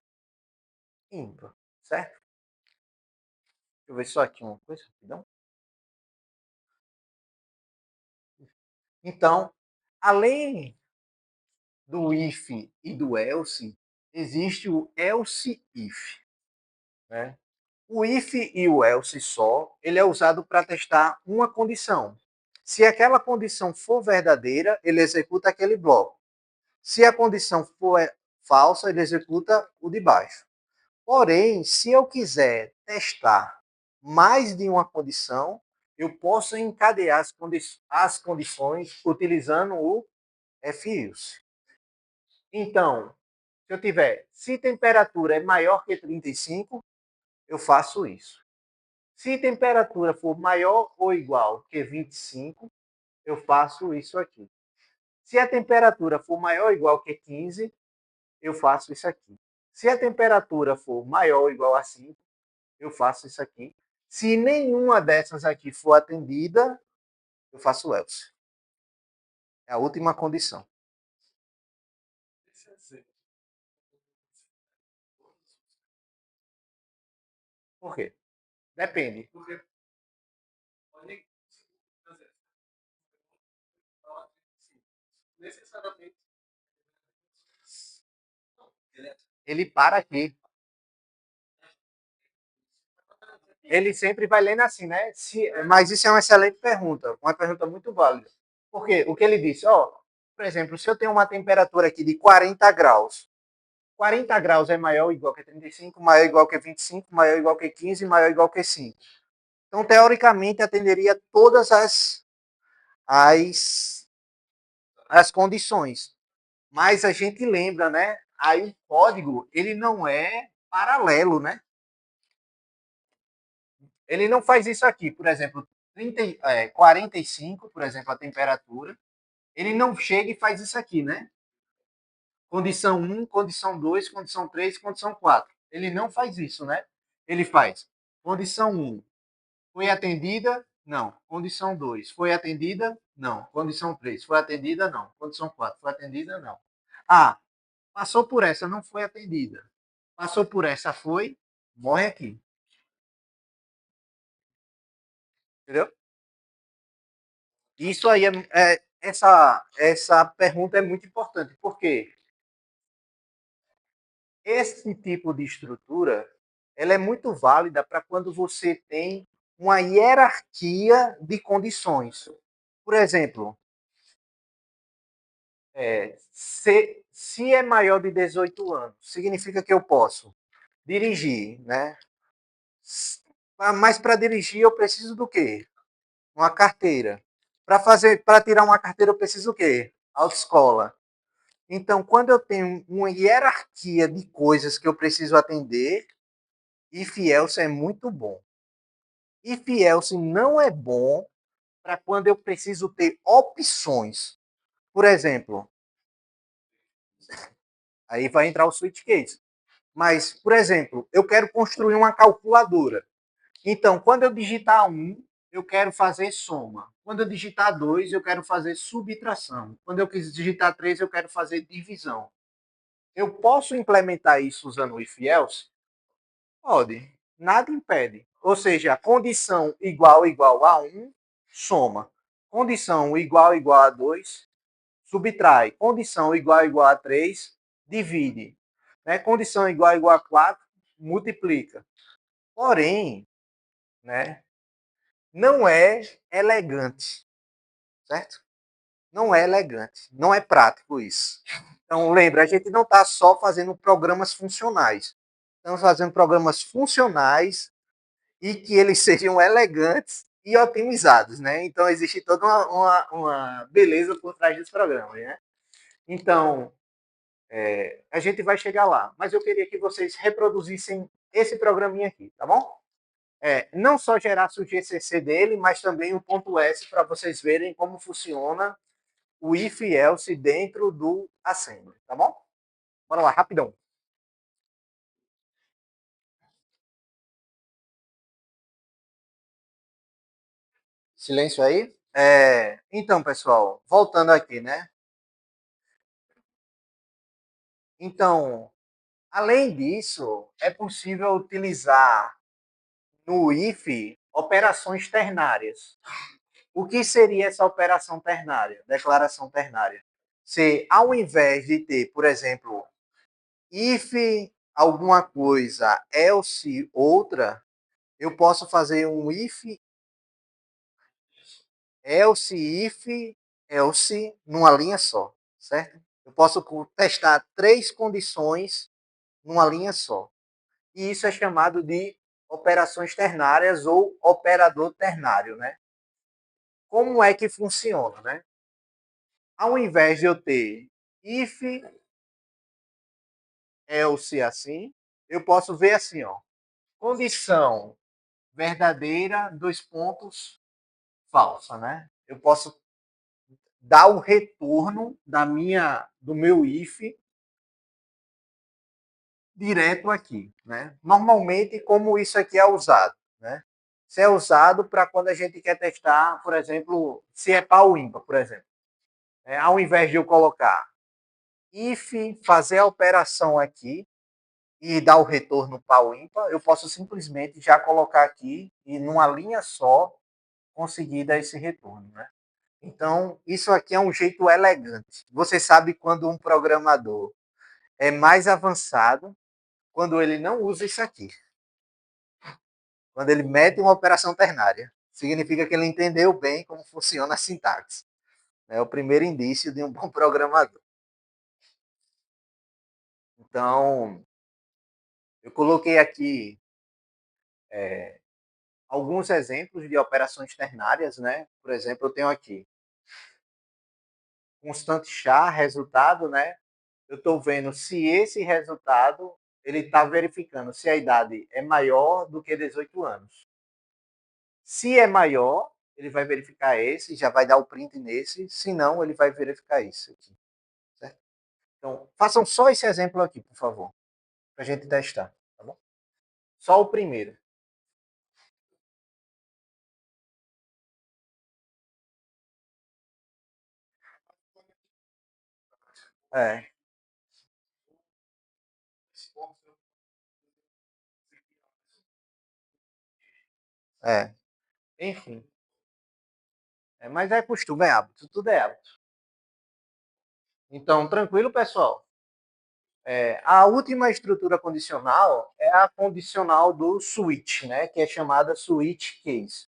ímpar, certo? Deixa eu ver só aqui uma coisa, rapidão. Então, além do if e do else, existe o else if, né? O if e o else só, ele é usado para testar uma condição. Se aquela condição for verdadeira, ele executa aquele bloco. Se a condição for falsa, ele executa o de baixo. Porém, se eu quiser testar mais de uma condição, eu posso encadear as condições utilizando o if-else. Então, se eu tiver, se temperatura é maior que 35, eu faço isso. Se temperatura for maior ou igual que 25, eu faço isso aqui. Se a temperatura for maior ou igual que 15, eu faço isso aqui. Se a temperatura for maior ou igual a 5, eu faço isso aqui. Se nenhuma dessas aqui for atendida, eu faço else. É a última condição. Por quê? Depende. Ele para aqui. Ele sempre vai lendo assim, né? Mas isso é uma excelente pergunta, uma pergunta muito válida. Porque o que ele disse, ó, por exemplo, se eu tenho uma temperatura aqui de 40 graus, 40 graus é maior ou igual que 35, maior ou igual que 25, maior ou igual que 15, maior ou igual que 5. Então, teoricamente, atenderia todas as, as condições. Mas a gente lembra, né? Aí o código, ele não é paralelo, né? Ele não faz isso aqui, por exemplo, 45, por exemplo, a temperatura. Ele não chega e faz isso aqui, né? Condição 1, condição 2, condição 3, condição 4. Ele não faz isso, né? Ele faz condição 1, foi atendida? Não. Condição 2, foi atendida? Não. Condição 3, foi atendida? Não. Condição 4, foi atendida? Não. Ah, passou por essa, não foi atendida. Passou por essa, foi, morre aqui. Entendeu? Isso aí essa pergunta é muito importante, porque esse tipo de estrutura ela é muito válida para quando você tem uma hierarquia de condições. Por exemplo, se é maior de 18 anos, significa que eu posso dirigir, né? Mas para dirigir eu preciso do quê? Uma carteira. Para tirar uma carteira eu preciso do quê? Autoescola. Então, quando eu tenho uma hierarquia de coisas que eu preciso atender, IFELS é muito bom. IFELS não é bom para quando eu preciso ter opções. Por exemplo, aí vai entrar o switch case. Mas, por exemplo, eu quero construir uma calculadora. Então, quando eu digitar um, eu quero fazer soma. Quando eu digitar 2, eu quero fazer subtração. Quando eu digitar 3, eu quero fazer divisão. Eu posso implementar isso usando o if else? Pode. Nada impede. Ou seja, condição igual a um soma. Condição igual a 2 subtrai. Condição igual a 3 divide. Né? Condição igual a 4 multiplica. Porém, né, não é elegante, certo? Não é elegante, não é prático isso. Então, lembra, a gente não está só fazendo programas funcionais. Estamos fazendo programas funcionais e que eles sejam elegantes e otimizados, né? Então, existe toda uma beleza por trás desse programa, né? Então, a gente vai chegar lá. Mas eu queria que vocês reproduzissem esse programinha aqui, tá bom? Não só gerasse o GCC dele, mas também o ponto S para vocês verem como funciona o if else dentro do assembly, tá bom? Bora lá, rapidão. Silêncio aí. Então, pessoal, voltando aqui, né? Então, além disso, é possível utilizar no if operações ternárias. O que seria essa operação ternária, declaração ternária? Se ao invés de ter, por exemplo, if alguma coisa, else outra, eu posso fazer um if, else, if, else numa linha só, certo? Eu posso testar três condições numa linha só. E isso é chamado de operações ternárias ou operador ternário, né? Como é que funciona, né? Ao invés de eu ter if, else assim, eu posso ver assim, ó. Condição verdadeira, dois pontos, falsa, né? Eu posso dar o retorno do meu if direto aqui, né? Normalmente, como isso aqui é usado, né? Isso é usado para quando a gente quer testar, por exemplo, se é par ou ímpar, por exemplo. Ao invés de eu colocar if, fazer a operação aqui e dar o retorno par ou ímpar, eu posso simplesmente já colocar aqui e numa linha só conseguir dar esse retorno, né? Então, isso aqui é um jeito elegante. Você sabe quando um programador é mais avançado, quando ele não usa isso aqui. Quando ele mete uma operação ternária. Significa que ele entendeu bem como funciona a sintaxe. É o primeiro indício de um bom programador. Então, eu coloquei aqui alguns exemplos de operações ternárias, né? Por exemplo, eu tenho aqui constante char, resultado, né? Eu estou vendo se esse resultado ele está verificando se a idade é maior do que 18 anos. Se é maior, ele vai verificar esse, já vai dar o print nesse, se não, ele vai verificar isso aqui. Certo? Então, façam só esse exemplo aqui, por favor, para a gente testar, tá bom? Só o primeiro. É, é. Enfim. Mas é costume, é hábito, tudo é hábito. Então, tranquilo, pessoal? A última estrutura condicional é a condicional do switch, né, que é chamada switch case.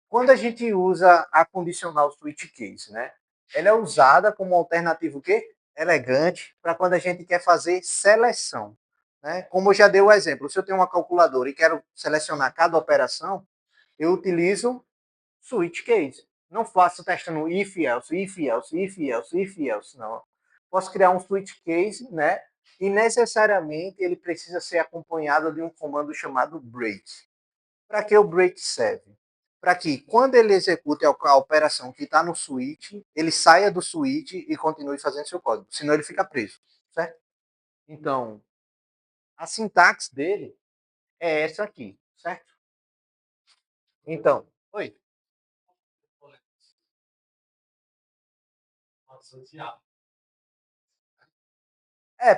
Quando a gente usa a condicional switch case, né, ela é usada como alternativa o quê? Elegante para quando a gente quer fazer seleção. Né? Como eu já dei o exemplo, se eu tenho uma calculadora e quero selecionar cada operação, eu utilizo switch case. Não faço testando if else, if else, if else, if else, não. Posso criar um switch case, né? E necessariamente ele precisa ser acompanhado de um comando chamado break. Para que o break serve? Para que quando ele execute a operação que está no switch, ele saia do switch e continue fazendo seu código. Senão ele fica preso, certo? Então, a sintaxe dele é essa aqui, certo? Então, oi.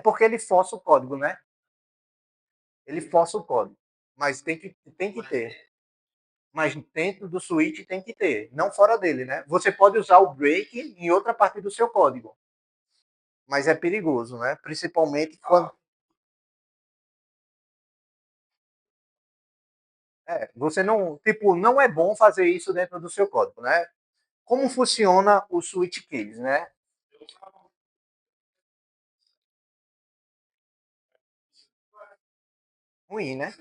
Porque ele força o código, né? Ele força o código. Mas tem que ter. Mas dentro do switch tem que ter, não fora dele, né? Você pode usar o break em outra parte do seu código, mas é perigoso, né? Principalmente quando você não, tipo, não é bom fazer isso dentro do seu código, né? Como funciona o switch case, né? Ruim, né?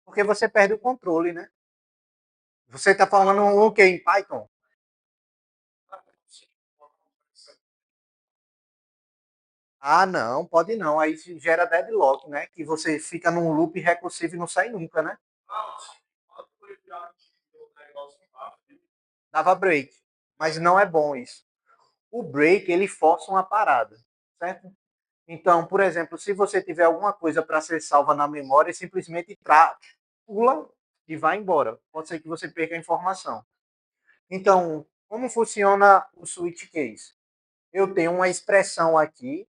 Porque você perde o controle, né? Você está falando o que em Python? Ah, não, pode não. Aí gera deadlock, né? Que você fica num loop recursivo e não sai nunca, né? Dava break. Mas não é bom isso. O break, ele força uma parada, certo? Então, por exemplo, se você tiver alguma coisa para ser salva na memória, simplesmente pula e vai embora. Pode ser que você perca a informação. Então, como funciona o switch case? Eu tenho uma expressão aqui.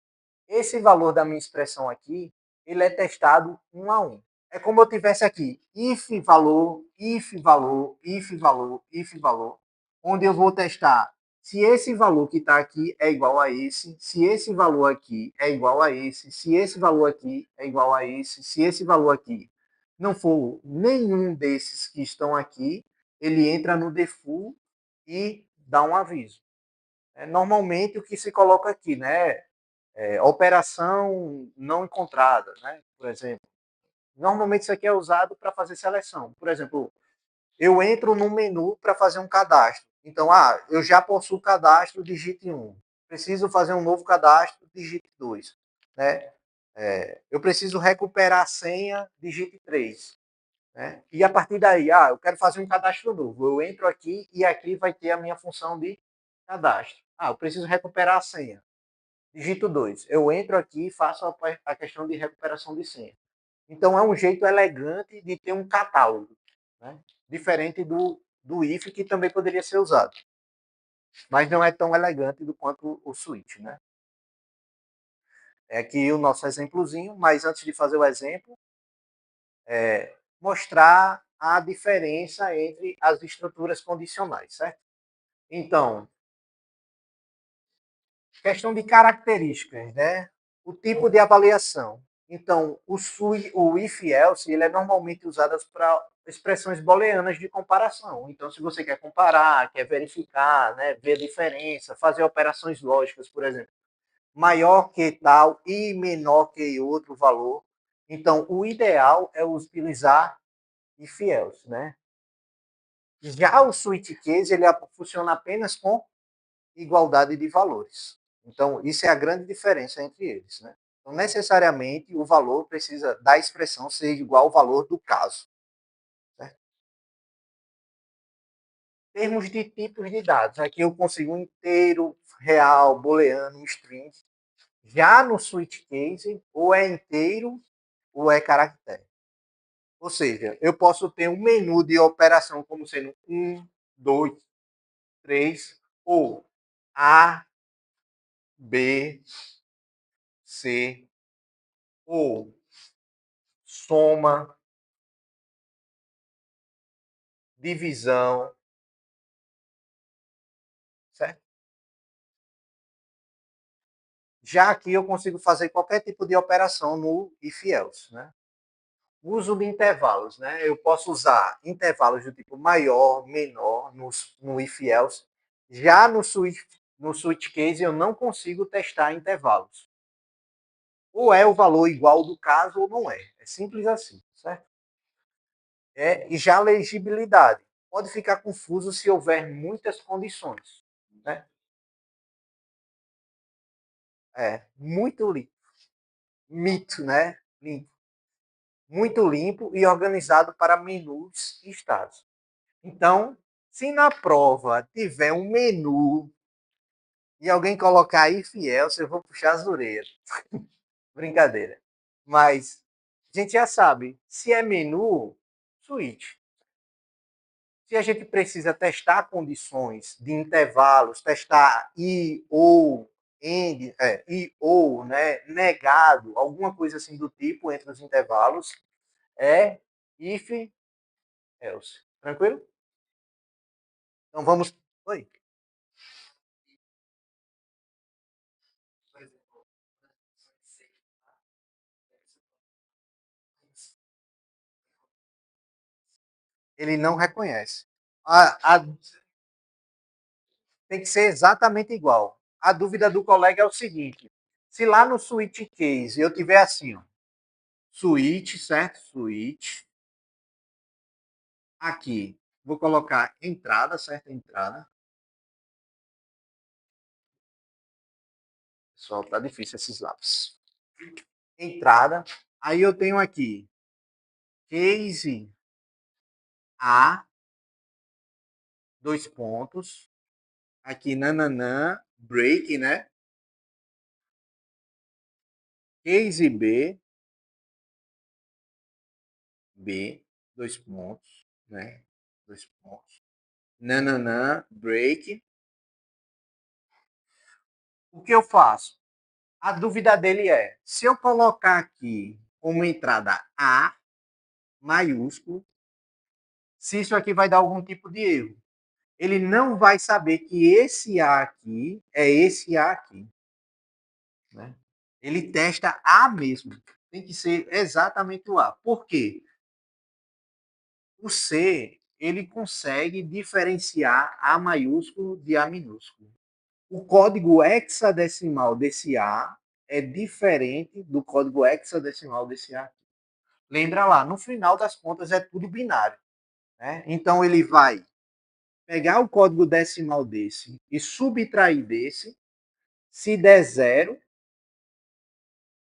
Esse valor da minha expressão aqui, ele é testado um a um. É como eu tivesse aqui if valor, if valor, if valor, if valor, onde eu vou testar se esse valor que está aqui é igual a esse, se esse valor aqui é igual a esse, se esse valor aqui é igual a esse, se esse valor aqui não for nenhum desses que estão aqui, ele entra no default e dá um aviso. Normalmente o que se coloca aqui, né? Operação não encontrada, né? Por exemplo. Normalmente isso aqui é usado para fazer seleção. Por exemplo, eu entro no menu para fazer um cadastro. Então, eu já possuo cadastro, digite 1. Preciso fazer um novo cadastro, digite 2. Né? Eu preciso recuperar a senha, digite 3. Né? E a partir daí, eu quero fazer um cadastro novo. Eu entro aqui e aqui vai ter a minha função de cadastro. Eu preciso recuperar a senha. Digito 2. Eu entro aqui e faço a questão de recuperação de senha. Então, é um jeito elegante de ter um catálogo, né? Diferente do if, que também poderia ser usado. Mas não é tão elegante do quanto o switch. Né? É aqui o nosso exemplozinho, mas antes de fazer o exemplo, mostrar a diferença entre as estruturas condicionais, certo? Então, questão de características, né? O tipo de avaliação. Então, o if-else ele é normalmente usado para expressões booleanas de comparação. Então, se você quer comparar, quer verificar, né, ver a diferença, fazer operações lógicas, por exemplo, maior que tal e menor que outro valor. Então, o ideal é utilizar if-else, né? Já o switch case ele funciona apenas com igualdade de valores. Então, isso é a grande diferença entre eles. Né? Então, necessariamente, o valor precisa da expressão ser igual ao valor do caso. Certo? Em termos de tipos de dados, aqui eu consigo um inteiro, real, booleano, string. Já no switch case, ou é inteiro ou é caractere. Ou seja, eu posso ter um menu de operação como sendo 1, 2, 3, ou A, B, C, ou soma, divisão, certo? Já aqui eu consigo fazer qualquer tipo de operação no if else, né? Uso de intervalos, né? Eu posso usar intervalos do tipo maior, menor no if else. Já no switch case eu não consigo testar intervalos. Ou é o valor igual do caso ou não é. É simples assim, certo? E já a legibilidade. Pode ficar confuso se houver muitas condições. Né? Muito limpo. Mito, né? Limpo. Muito limpo e organizado para menus e estados. Então, se na prova tiver um menu e alguém colocar if else, eu vou puxar as orelhas. Brincadeira. Mas a gente já sabe, se é menu, switch. Se a gente precisa testar condições de intervalos, testar e ou end, e ou, né, negado, alguma coisa assim do tipo entre os intervalos, é if else. Tranquilo? Então vamos. Oi. Ele não reconhece. Tem que ser exatamente igual. A dúvida do colega é o seguinte: se lá no switch case eu tiver assim, ó, switch, certo? Switch. Aqui, vou colocar entrada, certo? Entrada. Pessoal, tá difícil esses lápis. Entrada. Aí eu tenho aqui case A, dois pontos. Aqui, nananã, break, né? Case B, B, dois pontos, né? Dois pontos. Nananã, break. O que eu faço? A dúvida dele é, se eu colocar aqui como entrada A, maiúsculo, se isso aqui vai dar algum tipo de erro. Ele não vai saber que esse A aqui é esse A aqui. Né? Ele testa A mesmo. Tem que ser exatamente o A. Por quê? O C, ele consegue diferenciar A maiúsculo de A minúsculo. O código hexadecimal desse A é diferente do código hexadecimal desse A. Lembra lá, no final das contas é tudo binário. Né? Então ele vai pegar o código decimal desse e subtrair desse. Se der zero,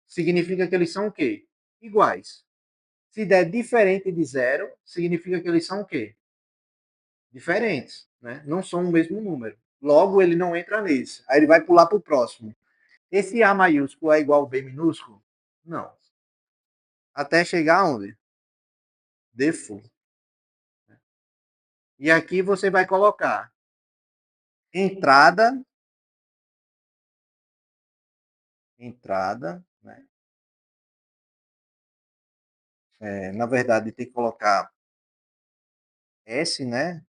significa que eles são o quê? Iguais. Se der diferente de zero, significa que eles são o quê? Diferentes. Né? Não são o mesmo número. Logo, ele não entra nesse. Aí ele vai pular para o próximo. Esse A maiúsculo é igual ao B minúsculo? Não. Até chegar aonde? Default. E aqui você vai colocar entrada, entrada, né? Na verdade, tem que colocar S, né?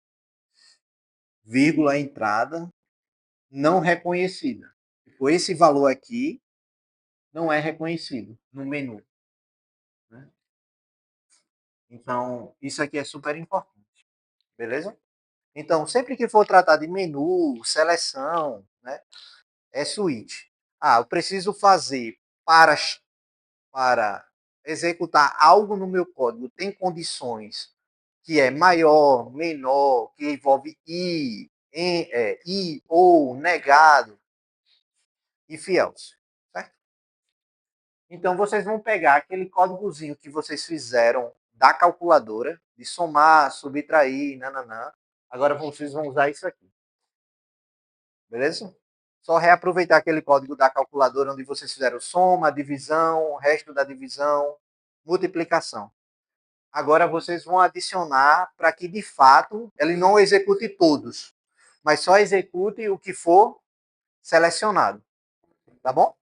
Vírgula entrada não reconhecida. Tipo, esse valor aqui não é reconhecido no menu. Né? Então, isso aqui é super importante. Beleza? Então, sempre que for tratar de menu, seleção, né, é switch. Eu preciso fazer para executar algo no meu código, tem condições que é maior, menor, que envolve i ou negado e else. Certo? Então, vocês vão pegar aquele códigozinho que vocês fizeram da calculadora, de somar, subtrair, nananã. Agora vocês vão usar isso aqui. Beleza? Só reaproveitar aquele código da calculadora onde vocês fizeram soma, divisão, resto da divisão, multiplicação. Agora vocês vão adicionar para que, de fato, ele não execute todos, mas só execute o que for selecionado. Tá bom?